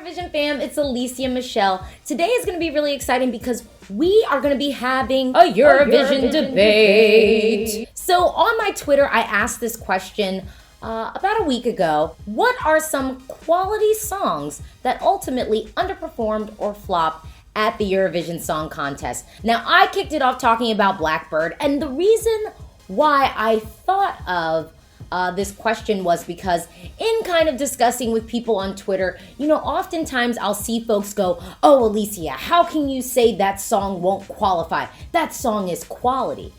Eurovision fam, it's Alesia Michelle. Today is going to be really exciting because we are going to be having a Eurovision debate. So on my Twitter, I asked this question about a week ago. What are some quality songs that ultimately underperformed or flopped at the Eurovision Song Contest? Now, I kicked it off talking about Blackbird, and the reason why I thought of this question was because in kind of discussing with people on Twitter, oftentimes I'll see folks go, "Oh, Alesia, how can you say that song won't qualify? That song is quality."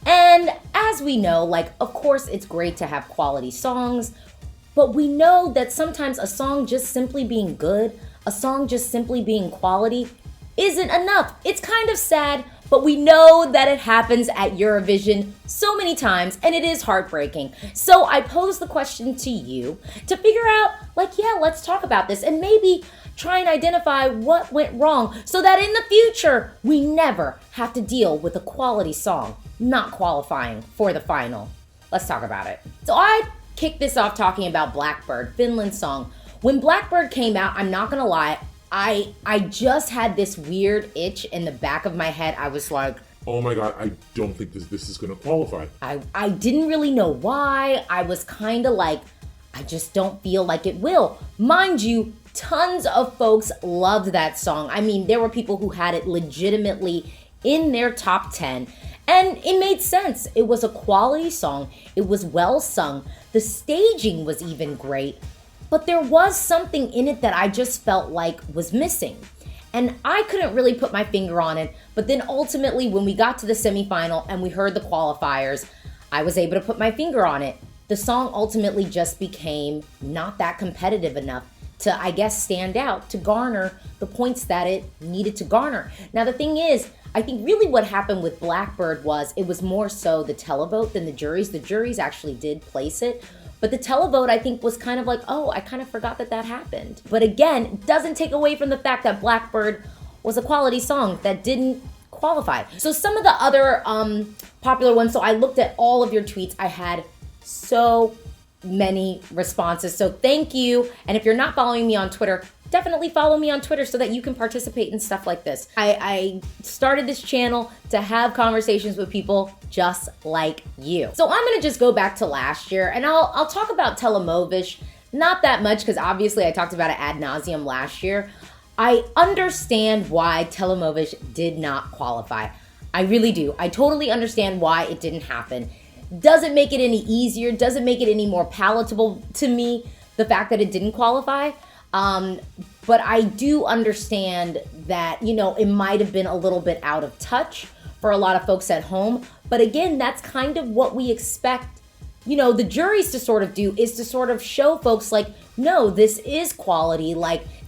And as we know, of course it's great to have quality songs, but we know that sometimes a song just simply being good, a song just simply being quality isn't enough. It's kind of sad, but we know that it happens at Eurovision so many times, and it is heartbreaking. So I posed the question to you to figure out, let's talk about this and maybe try and identify what went wrong so that in the future, we never have to deal with a quality song not qualifying for the final. Let's talk about it. So I kicked this off talking about Blackbird, Finland's song. When Blackbird came out, I'm not gonna lie, I just had this weird itch in the back of my head. I was like, oh my God, I don't think this is going to qualify. I didn't really know why. I was kind of like, I just don't feel like it will. Mind you, tons of folks loved that song. I mean, there were people who had it legitimately in their top 10. And it made sense. It was a quality song. It was well sung. The staging was even great. But there was something in it that I just felt like was missing. And I couldn't really put my finger on it. But then ultimately, when we got to the semifinal and we heard the qualifiers, I was able to put my finger on it. The song ultimately just became not that competitive enough to, I guess, stand out, to garner the points that it needed to garner. Now, the thing is, I think really what happened with Blackbird was it was more so the televote than the juries. The juries actually did place it. But the televote, I think, was kind of like, oh, I kind of forgot that happened. But again, it doesn't take away from the fact that Blackbird was a quality song that didn't qualify. So some of the other popular ones, so I looked at all of your tweets. I had so many responses. So thank you. And if you're not following me on Twitter, definitely follow me on Twitter so that you can participate in stuff like this. I started this channel to have conversations with people just like you. So I'm gonna just go back to last year and I'll talk about Telemovish, not that much because obviously I talked about it ad nauseum last year. I understand why Telemovish did not qualify. I really do. I totally understand why it didn't happen. Doesn't make it any easier, doesn't make it any more palatable to me, the fact that it didn't qualify. But I do understand that, it might have been a little bit out of touch for a lot of folks at home. But again, that's kind of what we expect, the juries to sort of do, is to sort of show folks no, this is quality.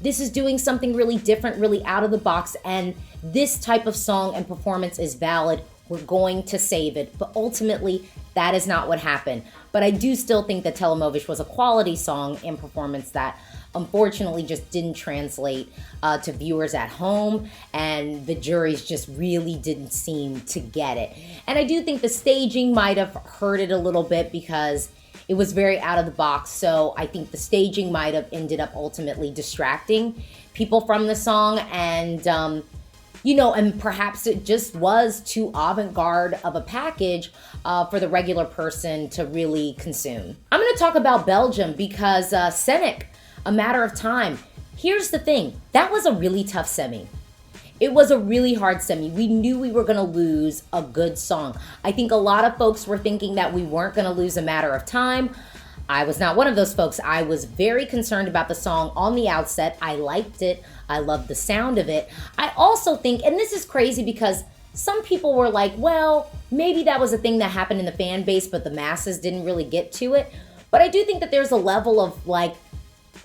This is doing something really different, really out of the box. And this type of song and performance is valid. We're going to save it. But ultimately, that is not what happened. But I do still think that Telemovish was a quality song and performance that unfortunately just didn't translate to viewers at home, and the juries just really didn't seem to get it. And I do think the staging might have hurt it a little bit because it was very out of the box, so I think the staging might have ended up ultimately distracting people from the song, and and perhaps it just was too avant-garde of a package for the regular person to really consume. I'm gonna talk about Belgium because Scenic, A Matter of Time. Here's the thing, that was a really tough semi. It was a really hard semi. We knew we were gonna lose a good song. I think a lot of folks were thinking that we weren't gonna lose A Matter of Time. I was not one of those folks. I was very concerned about the song on the outset. I liked it. I loved the sound of it. I also think, and this is crazy because some people were like, well, maybe that was a thing that happened in the fan base, but the masses didn't really get to it. But I do think that there's a level of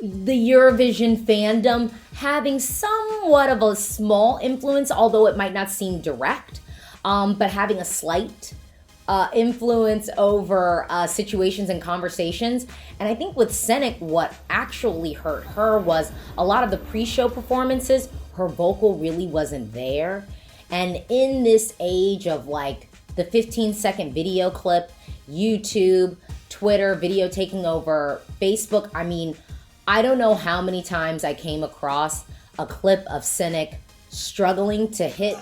the Eurovision fandom having somewhat of a small influence, although it might not seem direct, but having a slight influence over situations and conversations. And I think with Scenic, what actually hurt her was a lot of the pre-show performances, her vocal really wasn't there. And in this age of the 15-second video clip, YouTube, Twitter, video taking over Facebook, I mean, I don't know how many times I came across a clip of Cynic struggling to hit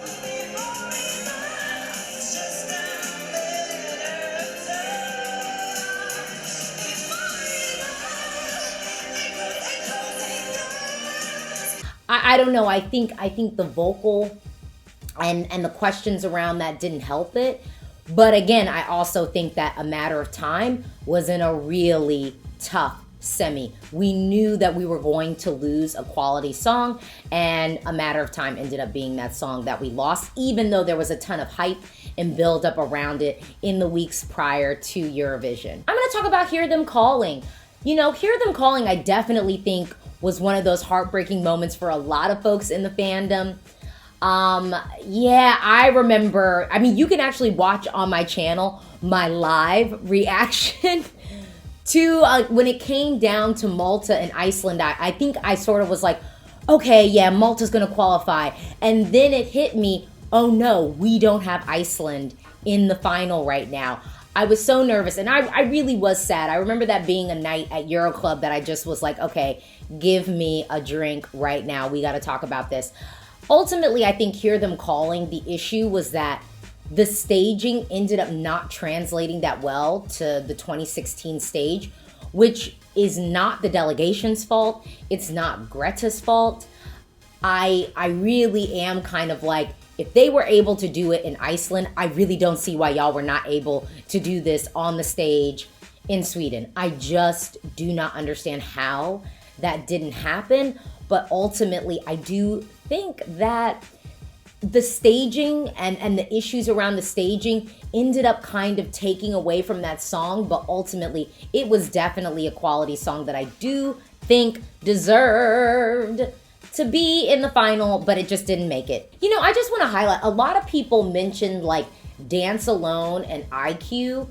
I don't know. I think the vocal and the questions around that didn't help it. But again, I also think that A Matter of Time was in a really tough semi. We knew that we were going to lose a quality song, and A Matter of Time ended up being that song that we lost, even though there was a ton of hype and build up around it in the weeks prior to Eurovision. I'm gonna talk about Hear Them Calling. You know, Hear Them Calling, I definitely think was one of those heartbreaking moments for a lot of folks in the fandom. Yeah, I remember, I mean, you can actually watch on my channel my live reaction to when it came down to Malta and Iceland. I think I sort of was like, okay, yeah, Malta's gonna qualify. And then it hit me, oh no, we don't have Iceland in the final right now. I was so nervous, and I really was sad. I remember that being a night at Euro Club that I just was like, okay, give me a drink right now. We gotta talk about this. Ultimately, I think Hear Them Calling, the issue was that the staging ended up not translating that well to the 2016 stage, which is not the delegation's fault. It's not Greta's fault. I really am kind of like, if they were able to do it in Iceland, I really don't see why y'all were not able to do this on the stage in Sweden. I just do not understand how that didn't happen. But ultimately, I do think that the staging and the issues around the staging ended up kind of taking away from that song. But ultimately, it was definitely a quality song that I do think deserved to be in the final, but it just didn't make it. You know, I just want to highlight, a lot of people mentioned like Dance Alone and IQ.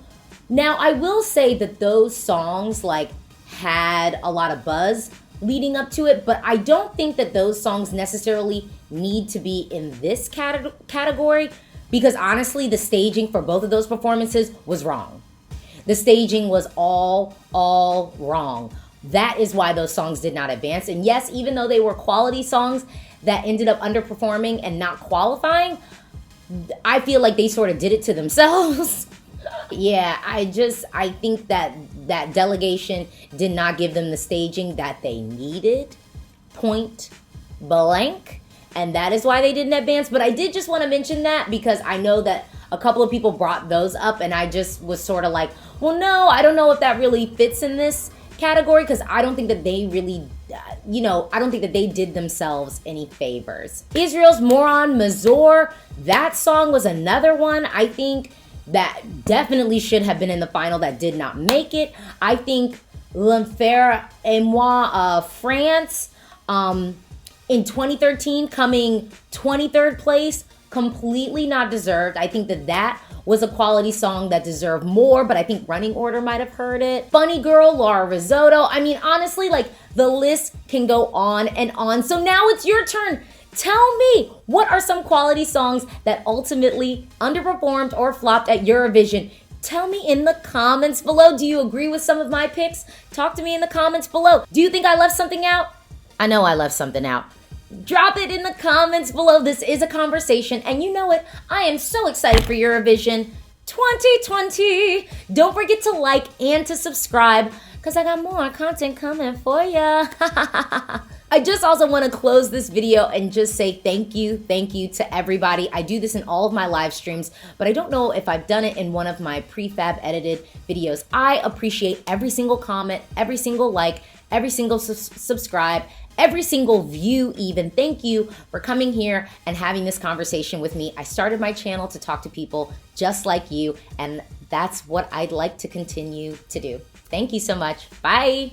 Now, I will say that those songs like had a lot of buzz leading up to it, but I don't think that those songs necessarily need to be in this category, because honestly, the staging for both of those performances was wrong. The staging was all wrong. That is why those songs did not advance. And yes, even though they were quality songs that ended up underperforming and not qualifying, I feel like they sort of did it to themselves. Yeah, I think that delegation did not give them the staging that they needed, point blank. And that is why they didn't advance. But I did just want to mention that because I know that a couple of people brought those up, and I just was sort of like, well, no, I don't know if that really fits in this category, because I don't think that they really, I don't think that they did themselves any favors. Israel's Moron Mazor, that song was another one I think that definitely should have been in the final that did not make it. I think L'Enfer et Moi, France, in 2013, coming 23rd place, completely not deserved. I think that was a quality song that deserved more, but I think Running Order might have heard it. Funny Girl, Laura Risotto. I mean, honestly, like, the list can go on and on. So now it's your turn. Tell me, what are some quality songs that ultimately underperformed or flopped at Eurovision? Tell me in the comments below. Do you agree with some of my picks? Talk to me in the comments below. Do you think I left something out? I know I left something out. Drop it in the comments below. This is a conversation, and you know it, I am so excited for Eurovision 2020. Don't forget to like and to subscribe, because I got more content coming for ya. I just also want to close this video and just say thank you to everybody. I do this in all of my live streams, but I don't know if I've done it in one of my prefab edited videos. I appreciate every single comment, every single like, every single subscribe, every single view even. Thank you for coming here and having this conversation with me. I started my channel to talk to people just like you, and that's what I'd like to continue to do. Thank you so much. Bye.